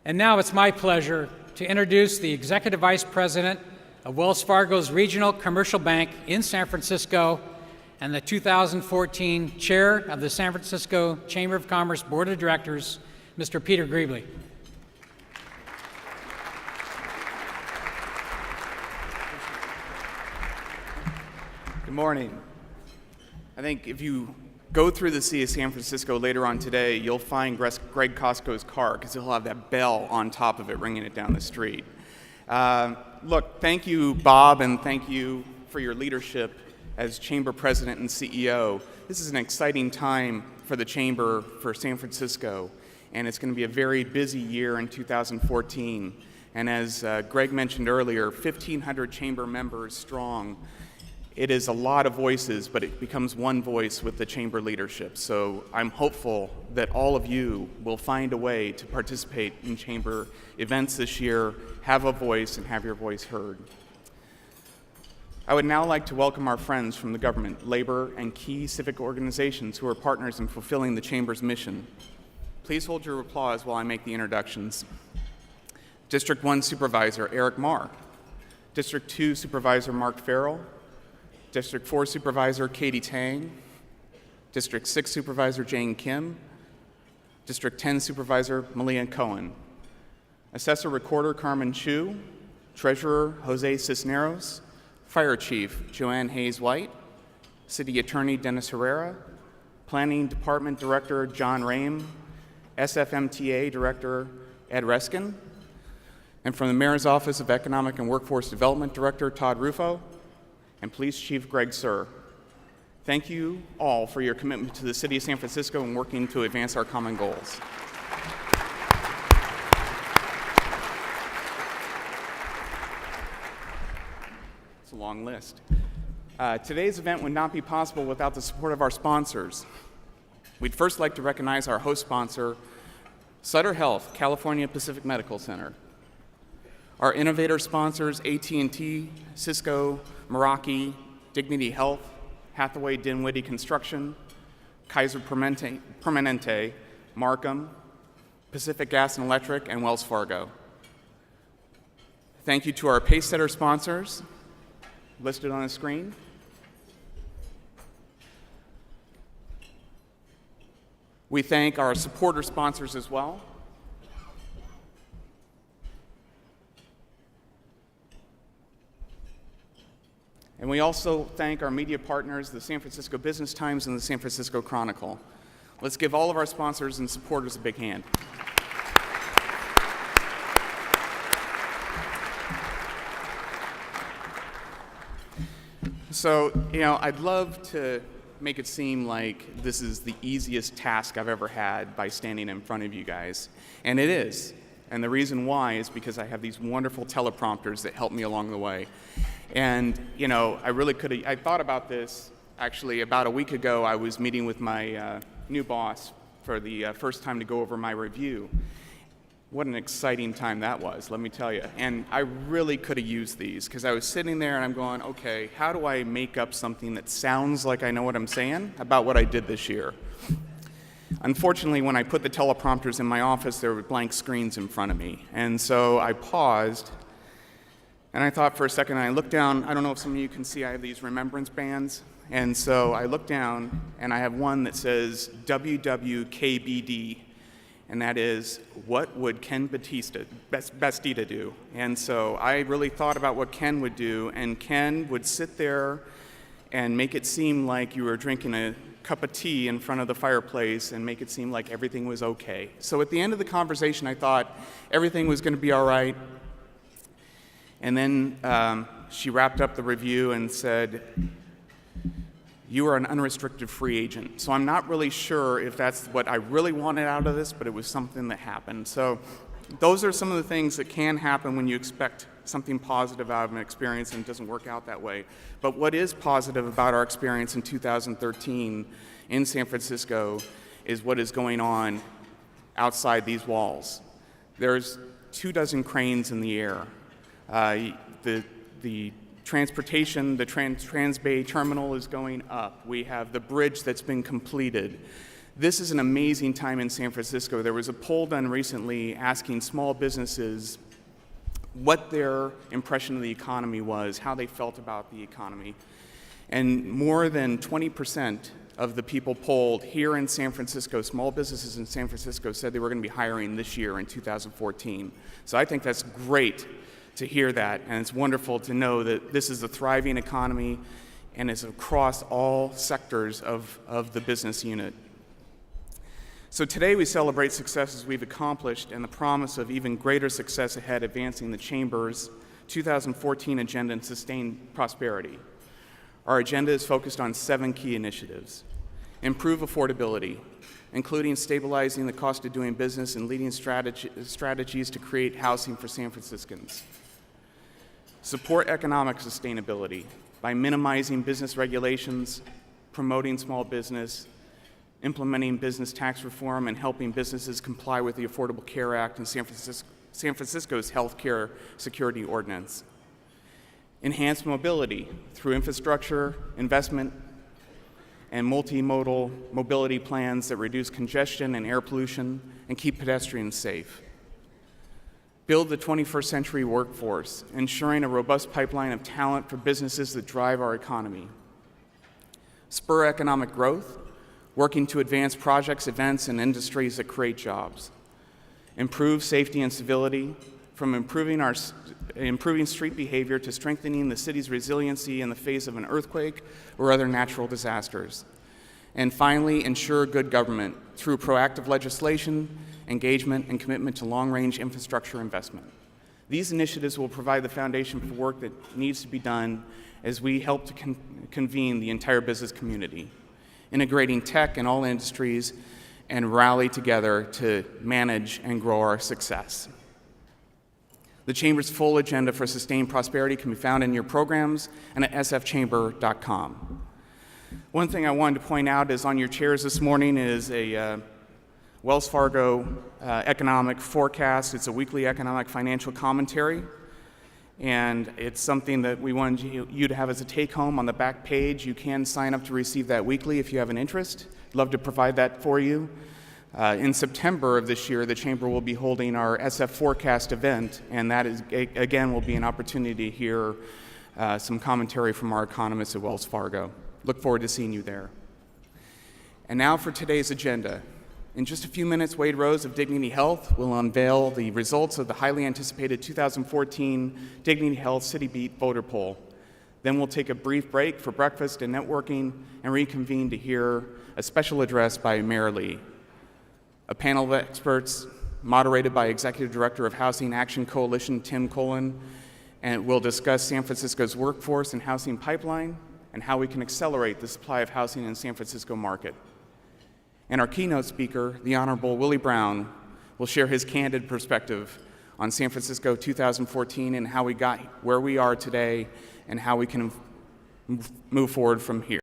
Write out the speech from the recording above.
And now it's my pleasure to introduce the Executive Vice President of Wells Fargo's Regional Commercial Bank in San Francisco and the 2014 Chair of the San Francisco Chamber of Commerce Board of Directors, Mr. Peter Gruebele. Good morning. I think if you go through the city of San Francisco later on today, you'll find Greg Costco's car because he'll have that bell on top of it ringing it down the street. Look, thank you, Bob, and thank you for your leadership as Chamber President and CEO. This is an exciting time for the Chamber, for San Francisco, and it's going to be a very busy year in 2014. And as Greg mentioned earlier, 1,500 Chamber members strong. It is a lot of voices, but it becomes one voice with the Chamber leadership. So I'm hopeful that all of you will find a way to participate in Chamber events this year, have a voice, and have your voice heard. I would now like to welcome our friends from the government, labor, and key civic organizations who are partners in fulfilling the Chamber's mission. Please hold your applause while I make the introductions. District 1 Supervisor Eric Marr, District 2 Supervisor Mark Farrell, District 4 Supervisor Katie Tang, District 6 Supervisor Jane Kim, District 10 Supervisor Malia Cohen, Assessor Recorder Carmen Chu, Treasurer Jose Cisneros, Fire Chief Joanne Hayes-White, City Attorney Dennis Herrera, Planning Department Director John Rame, SFMTA Director Ed Reskin, and from the Mayor's Office of Economic and Workforce Development Director Todd Rufo, and Police Chief Greg Suhr. Thank you all for your commitment to the City of San Francisco and working to advance our common goals. It's a long list. Today's event would not be possible without the support of our sponsors. We'd first like to recognize our host sponsor, Sutter Health, California Pacific Medical Center. Our innovator sponsors, AT&T, Cisco, Meraki, Dignity Health, Hathaway Dinwiddie Construction, Kaiser Permanente, Markham, Pacific Gas and Electric, and Wells Fargo. Thank you to our pacesetter sponsors, listed on the screen. We thank our supporter sponsors as well. And we also thank our media partners, the San Francisco Business Times and the San Francisco Chronicle. Let's give all of our sponsors and supporters a big hand. So, I'd love to make it seem like this is the easiest task I've ever had by standing in front of you guys. And it is. And the reason why is because I have these wonderful teleprompters that help me along the way. And, I thought about this actually about a week ago. I was meeting with my new boss for the first time to go over my review. What an exciting time that was, let me tell you. And I really could have used these because I was sitting there and I'm going, okay, how do I make up something that sounds like I know what I'm saying about what I did this year? Unfortunately, when I put the teleprompters in my office, there were blank screens in front of me. And so I paused, and I thought for a second, and I looked down. I don't know if some of you can see, I have these remembrance bands. And so I looked down, and I have one that says WWKBD, and that is, what would Ken Bastida do? And so I really thought about what Ken would do, and Ken would sit there and make it seem like you were drinking a cup of tea in front of the fireplace and make it seem like everything was okay. So at the end of the conversation, I thought everything was going to be all right. And then she wrapped up the review and said, you are an unrestricted free agent. So I'm not really sure if that's what I really wanted out of this, but it was something that happened. So those are some of the things that can happen when you expect something positive out of an experience and it doesn't work out that way. But what is positive about our experience in 2013 in San Francisco is what is going on outside these walls. There's 24 cranes in the air. The Trans Bay Terminal is going up. We have the bridge that's been completed. This is an amazing time in San Francisco. There was a poll done recently asking small businesses what their impression of the economy was, how they felt about the economy. And more than 20% of the people polled here in San Francisco, small businesses in San Francisco, said they were going to be hiring this year in 2014. So I think that's great to hear that, and it's wonderful to know that this is a thriving economy and is across all sectors of the business unit. So today we celebrate successes we've accomplished and the promise of even greater success ahead, advancing the Chamber's 2014 agenda and sustained prosperity. Our agenda is focused on 7 key initiatives. Improve affordability, including stabilizing the cost of doing business and leading strategies to create housing for San Franciscans. Support economic sustainability by minimizing business regulations, promoting small business, implementing business tax reform, and helping businesses comply with the Affordable Care Act and San Francisco's Health Care Security Ordinance. Enhance mobility through infrastructure, investment, and multimodal mobility plans that reduce congestion and air pollution and keep pedestrians safe. Build the 21st century workforce, ensuring a robust pipeline of talent for businesses that drive our economy. Spur economic growth, working to advance projects, events, and industries that create jobs. Improve safety and civility, from improving street behavior to strengthening the city's resiliency in the face of an earthquake or other natural disasters. And finally, ensure good government through proactive legislation, engagement, and commitment to long-range infrastructure investment. These initiatives will provide the foundation for work that needs to be done as we help to convene the entire business community, integrating tech in all industries, and rally together to manage and grow our success. The Chamber's full agenda for sustained prosperity can be found in your programs and at sfchamber.com. One thing I wanted to point out is on your chairs this morning is a Wells Fargo economic forecast. It's a weekly economic financial commentary, and it's something that we wanted you to have as a take-home on the back page. You can sign up to receive that weekly if you have an interest. I'd love to provide that for you. In September of this year, the Chamber will be holding our SF Forecast event, and that is, again, will be an opportunity to hear some commentary from our economists at Wells Fargo. Look forward to seeing you there. And now for today's agenda. In just a few minutes, Wade Rose of Dignity Health will unveil the results of the highly anticipated 2014 Dignity Health City Beat voter poll. Then we'll take a brief break for breakfast and networking and reconvene to hear a special address by Mayor Lee. A panel of experts moderated by Executive Director of Housing Action Coalition, Tim Cullen, and will discuss San Francisco's workforce and housing pipeline and how we can accelerate the supply of housing in the San Francisco market. And our keynote speaker, the Honorable Willie Brown, will share his candid perspective on San Francisco 2014 and how we got where we are today and how we can move forward from here.